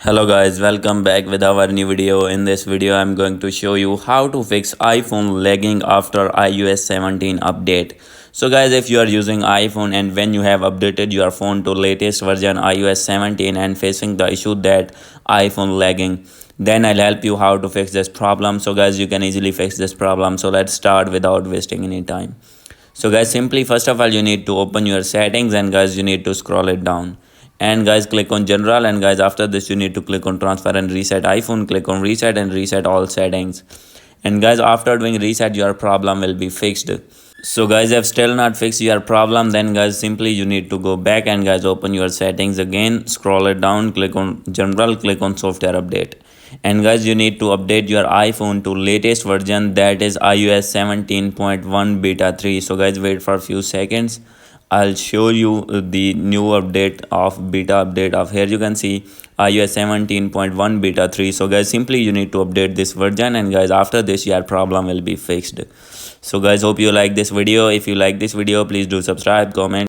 Hello guys, welcome back with our new video. In this video I'm going to show you how to fix iPhone lagging after iOS 17 update. So guys, if you are using iPhone and when you have updated your phone to latest version iOS 17 and facing the issue that iPhone lagging, then I'll help you how to fix this problem. So guys, you can easily fix this problem. So let's start without wasting any time. So guys, simply first of all you need to open your settings, and guys you need to scroll it down, and guys click on general, and guys after this you need to click on transfer and reset iPhone. Click on reset and reset all settings, and guys after doing reset your problem will be fixed. So guys, if still not fixed your problem, then guys simply you need to go back and guys open your settings again, scroll it down, click on general, click on software update, and guys you need to update your iPhone to latest version, that is iOS 17.1 beta 3. So guys wait for a few seconds, I'll show you the new update of beta update of here. You can see iOS 17.1 beta 3. So guys simply you need to update this version, and guys after this your problem will be fixed. So guys, hope you like this video. If you like this video, please do subscribe, comment.